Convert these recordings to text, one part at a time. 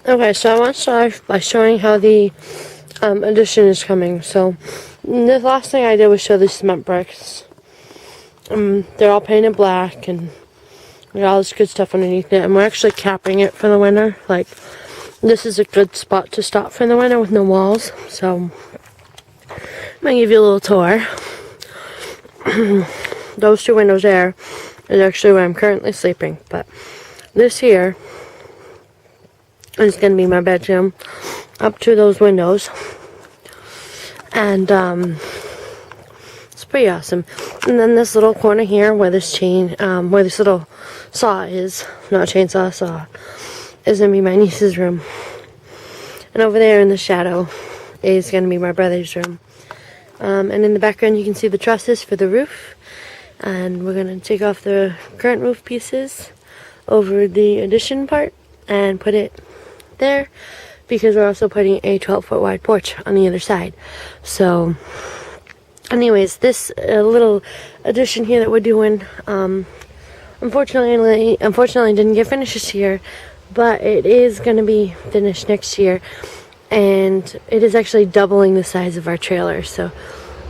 Okay, so I want to start off by showing how the addition is coming. So the last thing I did was show the cement bricks. They're all painted black and we got all this good stuff underneath it, and we're actually capping it for the winter. Like, this is a good spot to stop for the winter with no walls. So I'm gonna give you a little tour. Those two windows there is actually where I'm currently sleeping, but this here is going to be my bedroom up to those windows, and it's pretty awesome. And then this little corner here where this where this little saw is, not chainsaw, saw, is going to be my niece's room. And over there in the shadow is going to be my brother's room. And in the background you can see the trusses for the roof, and we're going to take off the current roof pieces over the addition part and put it there, because we're also putting a 12-foot wide porch on the other side. So anyways, this little addition here that we're doing, unfortunately didn't get finished this year, but it is going to be finished next year, and it is actually doubling the size of our trailer. So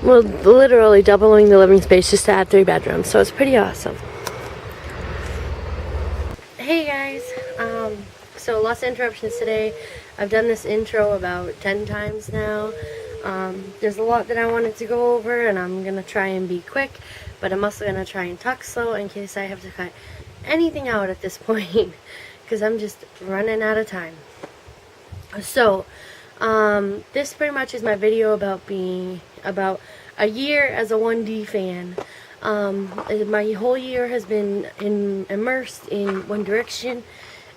we're literally doubling the living space just to add 3 bedrooms, so it's pretty awesome. Hey guys, so lots of interruptions today. I've done this intro about 10 times now. There's a lot that I wanted to go over, and I'm going to try and be quick, but I'm also going to try and talk slow in case I have to cut anything out at this point, because I'm just running out of time. So, this pretty much is my video about a year as a 1D fan. My whole year has been immersed in One Direction,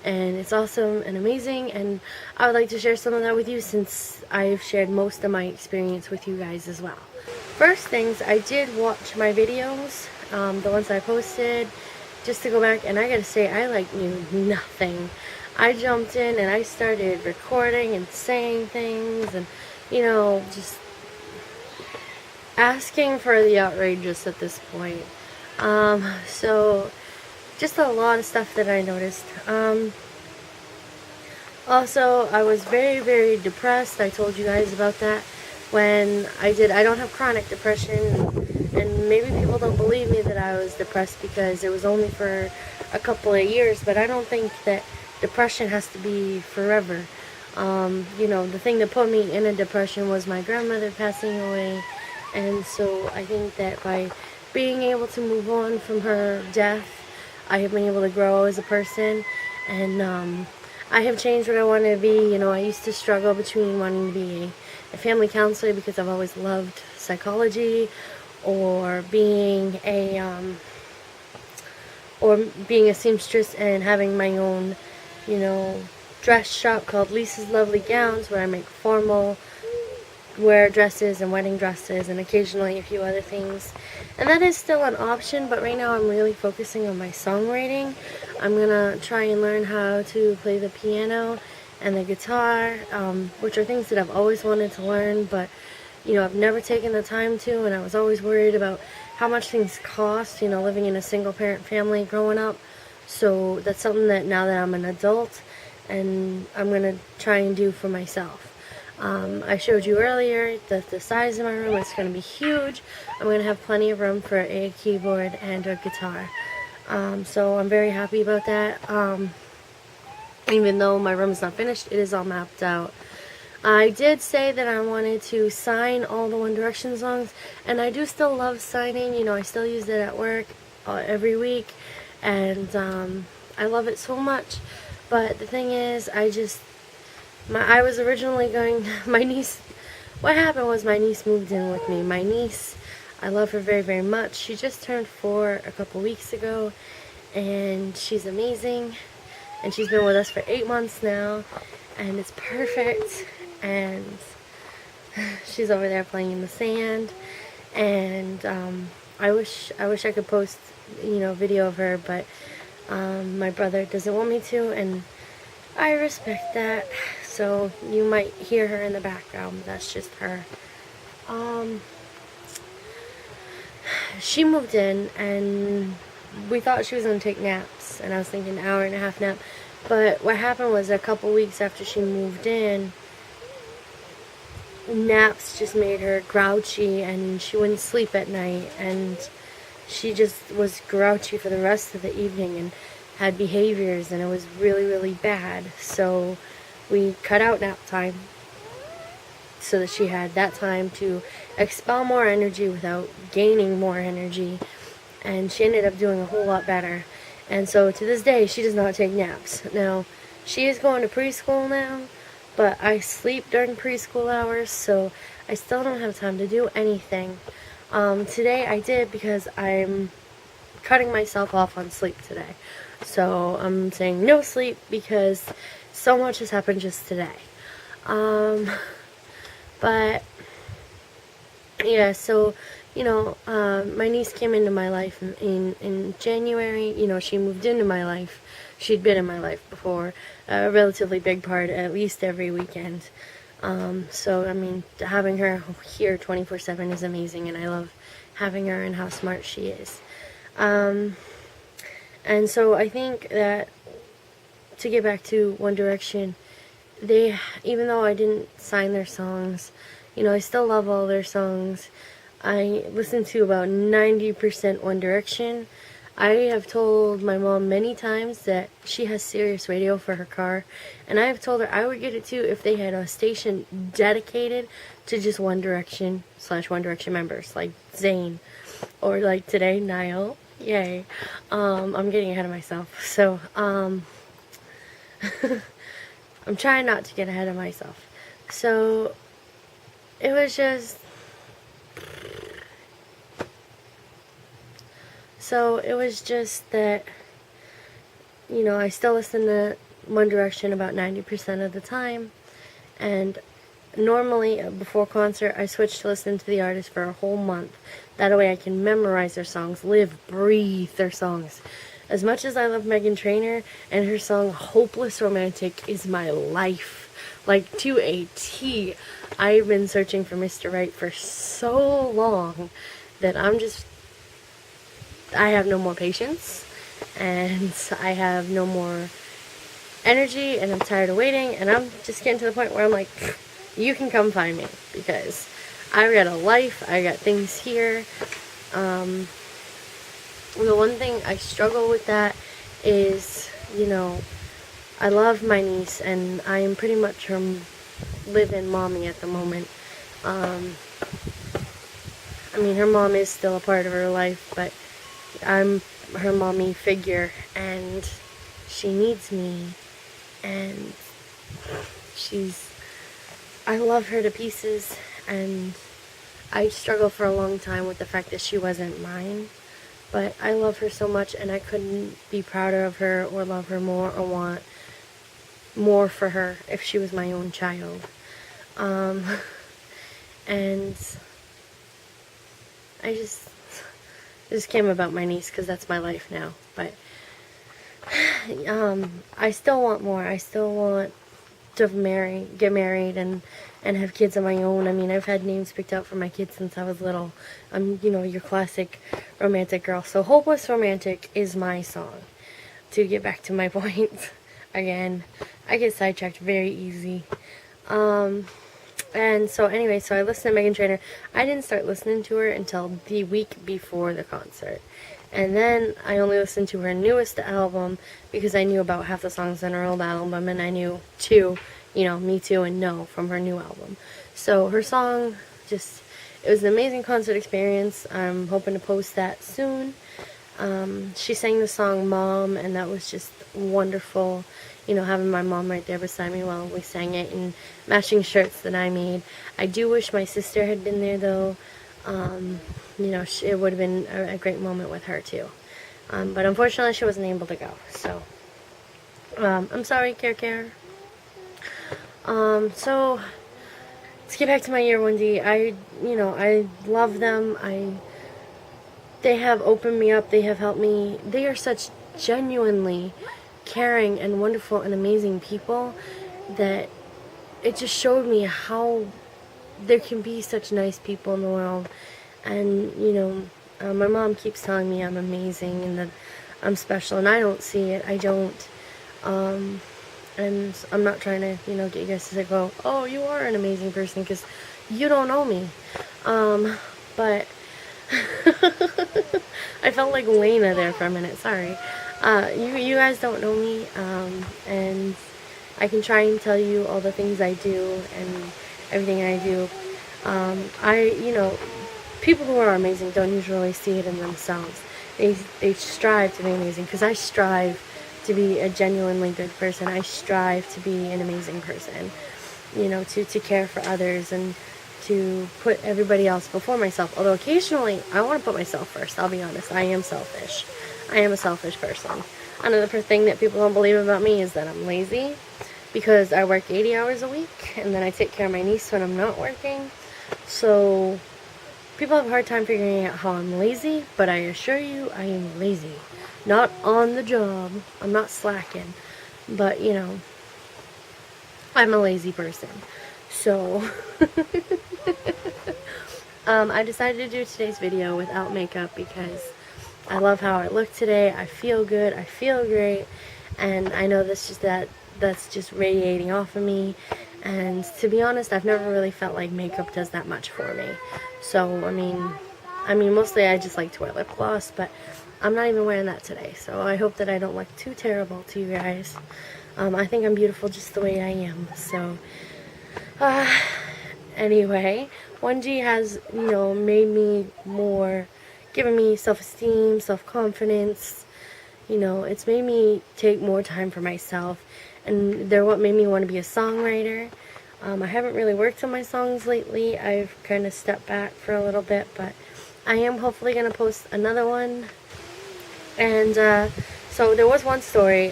and it's awesome and amazing, and I would like to share some of that with you, since I've shared most of my experience with you guys as well. First things, I did watch my videos, the ones I posted, just to go back, and I gotta say, I knew nothing. I jumped in and I started recording and saying things, and just asking for the outrageous at this point. So just a lot of stuff that I noticed. Also, I was very, very depressed. I told you guys about that when I don't have chronic depression, and maybe people don't believe me that I was depressed because it was only for a couple of years, but I don't think that depression has to be forever. The thing that put me in a depression was my grandmother passing away, and so I think that by being able to move on from her death, I have been able to grow as a person, and I have changed what I want to be. I used to struggle between wanting to be a family counselor because I've always loved psychology, or being a seamstress and having my own, dress shop called Lisa's Lovely Gowns, where I make formal wear dresses and wedding dresses and occasionally a few other things. And that is still an option, but right now I'm really focusing on my songwriting. I'm gonna try and learn how to play the piano and the guitar, which are things that I've always wanted to learn, but I've never taken the time to, and I was always worried about how much things cost, living in a single parent family growing up. So that's something that now that I'm an adult, and I'm gonna try and do for myself. I showed you earlier that the size of my room is going to be huge. I'm going to have plenty of room for a keyboard and a guitar. So I'm very happy about that. Even though my room is not finished, it is all mapped out. I did say that I wanted to sign all the One Direction songs, and I do still love signing. I still use it at work every week, and I love it so much. But the thing is, I was originally my niece, what happened was my niece moved in with me. My niece, I love her very, very much. She just turned 4 a couple weeks ago, and she's amazing, and she's been with us for 8 months now, and it's perfect, and she's over there playing in the sand, and I wish I could post, video of her, but my brother doesn't want me to, and I respect that. So you might hear her in the background. That's just her. She moved in, and we thought she was going to take naps, and I was thinking an hour and a half nap, But what happened was a couple weeks after she moved in, naps just made her grouchy and she wouldn't sleep at night, and she just was grouchy for the rest of the evening and had behaviors, and it was really, really bad. So we cut out nap time so that she had that time to expel more energy without gaining more energy, and she ended up doing a whole lot better. And so to this day, she does not take naps. Now, she is going to preschool now, but I sleep during preschool hours, so I still don't have time to do anything. Today I did because I'm cutting myself off on sleep today. So I'm saying no sleep because so much has happened just today. But yeah, so my niece came into my life in January. She moved into my life. She'd been in my life before, a relatively big part, at least every weekend. So, I mean, having her here 24/7 is amazing, and I love having her and how smart she is. And so I think that, to get back to One Direction, even though I didn't sign their songs, I still love all their songs. I listen to about 90% One Direction. I have told my mom many times that she has Sirius Radio for her car, and I have told her I would get it too if they had a station dedicated to just One Direction / One Direction members, like Zayn, or like today, Niall. Yay. I'm getting ahead of myself. So, I'm trying not to get ahead of myself. So, it was just... So it was just that, I still listen to One Direction about 90% of the time, and normally before concert I switch to listen to the artist for a whole month. That way I can memorize their songs, live, breathe their songs. As much as I love Meghan Trainor, and her song Hopeless Romantic is my life, like to a T. I've been searching for Mr. Right for so long that I have no more patience, and I have no more energy, and I'm tired of waiting, and I'm just getting to the point where I'm like, you can come find me, because I've got a life, I got things here. The one thing I struggle with that is, I love my niece, and I am pretty much her live-in mommy at the moment. I mean, her mom is still a part of her life, but I'm her mommy figure, and she needs me, and I love her to pieces, and I struggled for a long time with the fact that she wasn't mine, but I love her so much, and I couldn't be prouder of her or love her more or want more for her if she was my own child. And I just came about my niece because that's my life now, but I still want more. I still want to get married and have kids of my own. I mean, I've had names picked out for my kids since I was little. I'm, your classic romantic girl. So Hopeless Romantic is my song. To get back to my point, again, I get sidetracked very easy. And so anyway, so I listened to Meghan Trainor. I didn't start listening to her until the week before the concert. And then I only listened to her newest album because I knew about half the songs on her old album, and I knew Me Too and No from her new album. So her song, it was an amazing concert experience. I'm hoping to post that soon. She sang the song Mom, and that was just wonderful. Having my mom right there beside me while we sang it, and matching shirts that I made. I do wish my sister had been there, though. It would have been a great moment with her, too. But unfortunately, she wasn't able to go. So, I'm sorry, Care. So, let's get back to my Year 1D. I love them. They have opened me up. They have helped me. They are such genuinely caring and wonderful and amazing people that it just showed me how there can be such nice people in the world. And my mom keeps telling me I'm amazing and that I'm special, and I don't see it. I don't. And I'm not trying to, get you guys to go, oh, you are an amazing person, because you don't know me. But I felt like Lena there for a minute, sorry. You guys don't know me, and I can try and tell you all the things I do and everything I do. People who are amazing don't usually see it in themselves. They strive to be amazing, because I strive to be a genuinely good person. I strive to be an amazing person, to care for others and to put everybody else before myself. Although occasionally I want to put myself first, I'll be honest. I am selfish. I am a selfish person. Another thing that people don't believe about me is that I'm lazy, because I work 80 hours a week and then I take care of my niece when I'm not working. So people have a hard time figuring out how I'm lazy, but I assure you I am lazy. Not on the job. I'm not slacking. But, I'm a lazy person. So, I decided to do today's video without makeup because I love how I look today. I feel good. I feel great. And I know that's just radiating off of me. And to be honest, I've never really felt like makeup does that much for me. So, I mean, mostly I just like to wear lip gloss, but I'm not even wearing that today. So I hope that I don't look too terrible to you guys. I think I'm beautiful just the way I am. So, anyway, 1G has, made me more, given me self-esteem, self-confidence. It's made me take more time for myself. And they're what made me want to be a songwriter. I haven't really worked on my songs lately. I've kind of stepped back for a little bit, but I am hopefully going to post another one. And so there was one story.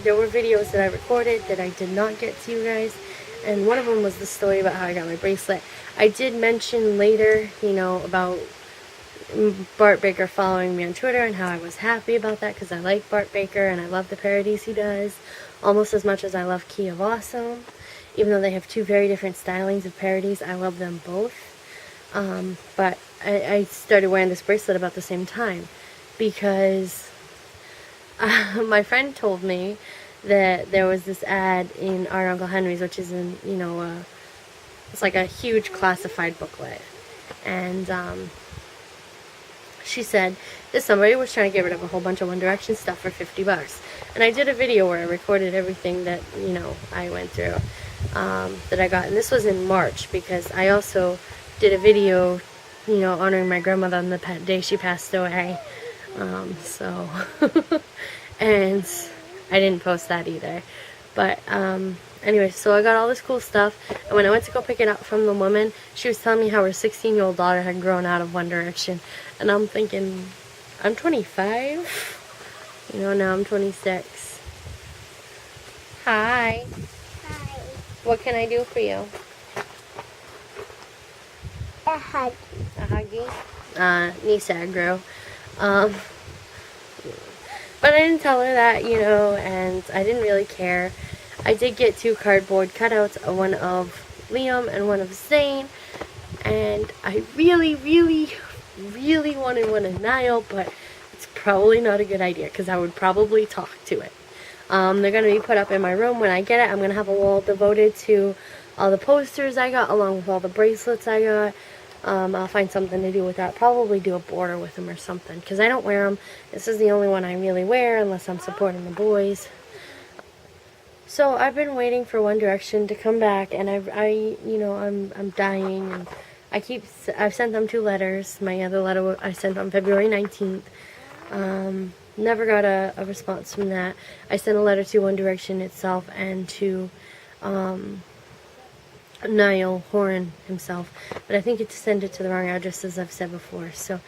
There were videos that I recorded that I did not get to you guys. And one of them was the story about how I got my bracelet. I did mention later, about Bart Baker following me on Twitter and how I was happy about that because I like Bart Baker and I love the parodies he does almost as much as I love Key of Awesome. Even though they have two very different stylings of parodies, I love them both. But I started wearing this bracelet about the same time because my friend told me that there was this ad in Our Uncle Henry's, which is in, it's like a huge classified booklet. And she said that somebody was trying to get rid of a whole bunch of One Direction stuff for $50. And I did a video where I recorded everything that, I went through, that I got. And this was in March because I also did a video, honoring my grandmother on the day she passed away. And I didn't post that either. But, anyway, so I got all this cool stuff. And when I went to go pick it up from the woman, she was telling me how her 16-year-old daughter had grown out of One Direction. And I'm thinking, I'm 25. Now I'm 26. Hi. Hi. What can I do for you? A hug. A huggy? Niece aggro. But I didn't tell her that, and I didn't really care. I did get 2 cardboard cutouts, one of Liam and one of Zane, and I really, really, really wanted one of Niall, but it's probably not a good idea because I would probably talk to it. They're going to be put up in my room when I get it. I'm going to have a wall devoted to all the posters I got, along with all the bracelets I got. I'll find something to do with that. Probably do a border with them or something, because I don't wear them. This is the only one I really wear unless I'm supporting the boys. So I've been waiting for One Direction to come back, and I'm dying, and I've sent them 2 letters. My other letter I sent on February 19th. Never got a response from that. I sent a letter to One Direction itself and to Niall Horan himself, but I think it sent it to the wrong address, as I've said before. So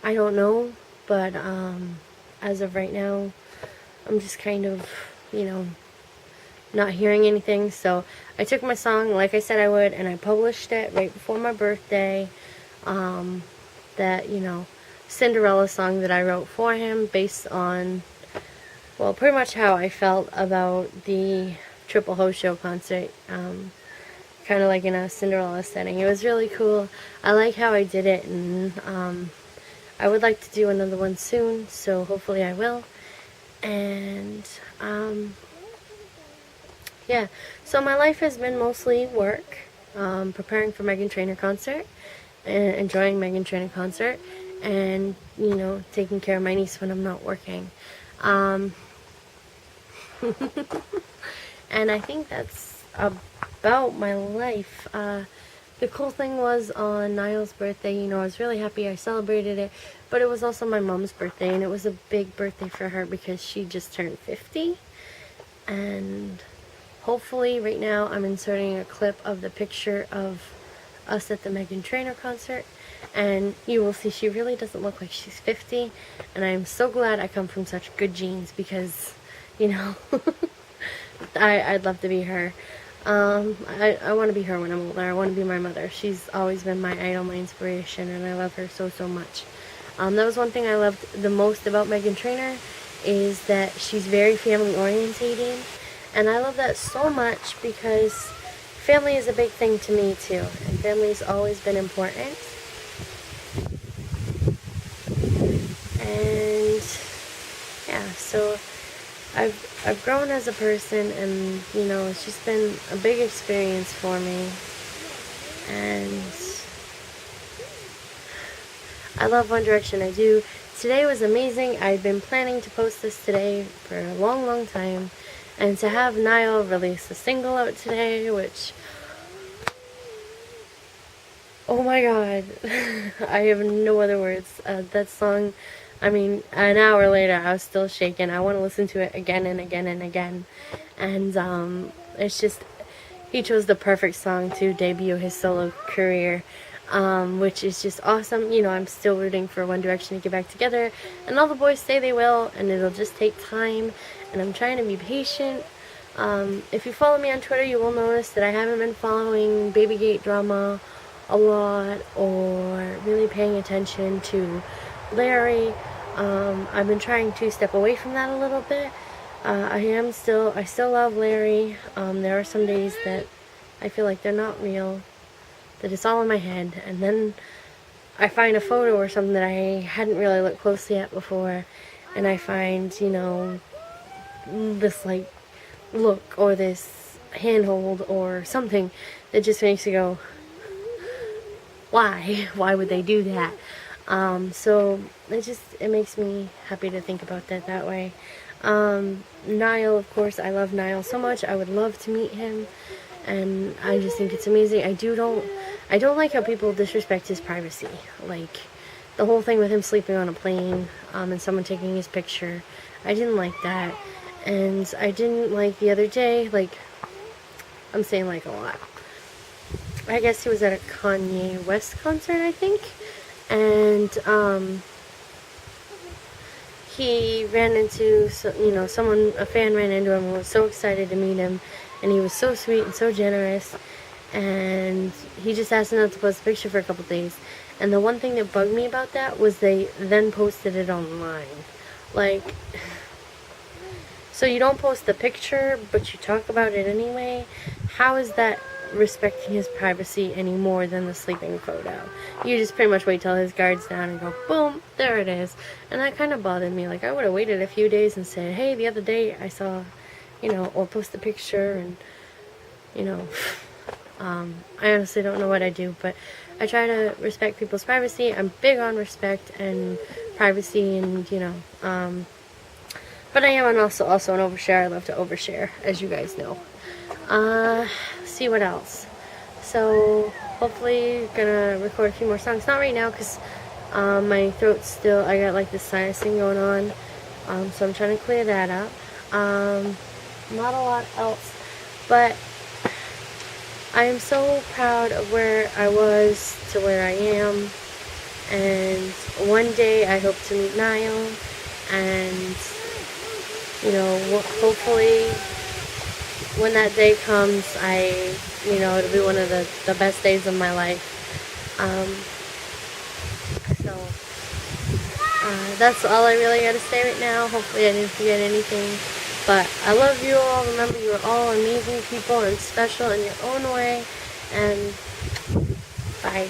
I don't know, but as of right now, I'm just kind of, not hearing anything. So I took my song like I said I would, and I published it right before my birthday. That Cinderella song that I wrote for him, based on, well, pretty much how I felt about the Triple Ho Show concert. Kind of like in a Cinderella setting. It was really cool. I like how I did it, and I would like to do another one soon, so hopefully I will. And yeah. So my life has been mostly work, preparing for Meghan Trainor concert, and enjoying Meghan Trainor concert, and taking care of my niece when I'm not working. Um, and I think that's about my life. The cool thing was on Niall's birthday, I was really happy I celebrated it, but it was also my mom's birthday, and it was a big birthday for her because she just turned 50. And hopefully right now I'm inserting a clip of the picture of us at the Meghan Trainor concert, and you will see she really doesn't look like she's 50, and I'm so glad I come from such good genes because, I'd love to be her. I want to be her when I'm older. I want to be my mother. She's always been my idol, my inspiration, and I love her so, so much. That was one thing I loved the most about Meghan Trainor, is that she's very family orientated, and I love that so much because family is a big thing to me too, and family's always been important. And yeah, so I've grown as a person, and it's just been a big experience for me, and I love One Direction. I do. Today was amazing. I'd been planning to post this today for a long, long time, and to have Niall release a single out today, which, oh my god, I have no other words. That song, an hour later I was still shaking. I want to listen to it again and again and again, and it's just, he chose the perfect song to debut his solo career, which is just awesome. I'm still rooting for One Direction to get back together, and all the boys say they will, and it'll just take time, and I'm trying to be patient. If you follow me on Twitter, you will notice that I haven't been following Babygate drama a lot, or really paying attention to Larry. I've been trying to step away from that a little bit. I still love Larry. There are some days that I feel like they're not real, that it's all in my head, and then I find a photo or something that I hadn't really looked closely at before, and I find, this like look or this handhold or something that just makes you go, why would they do that? So it makes me happy to think about that way. Niall, of course, I love Niall so much. I would love to meet him, and I just think it's amazing. I don't like how people disrespect his privacy. Like, the whole thing with him sleeping on a plane, and someone taking his picture. I didn't like that. And I didn't like the other day, I'm saying a lot. I guess he was at a Kanye West concert, I think. And, he ran into, someone, a fan ran into him and was so excited to meet him. And he was so sweet and so generous. And he just asked him not to post a picture for a couple days. And the one thing that bugged me about that was they then posted it online. So you don't post the picture, but you talk about it anyway. How is that respecting his privacy any more than the sleeping photo? You just pretty much wait till his guard's down and go, boom, there it is. And that kind of bothered me. I would have waited a few days and said, hey, the other day I saw, or post a picture, and, I honestly don't know what I do, but I try to respect people's privacy. I'm big on respect and privacy, and, but I am also an overshare. I love to overshare, as you guys know. See what else. So hopefully gonna record a few more songs. Not right now because my throat's still, I got this sinus thing going on. So I'm trying to clear that up. Not a lot else, but I am so proud of where I was to where I am, and one day I hope to meet Niall, and hopefully when that day comes, it'll be one of the best days of my life. That's all I really gotta say right now. Hopefully I didn't forget anything. But I love you all. Remember, you are all amazing people and special in your own way. And bye.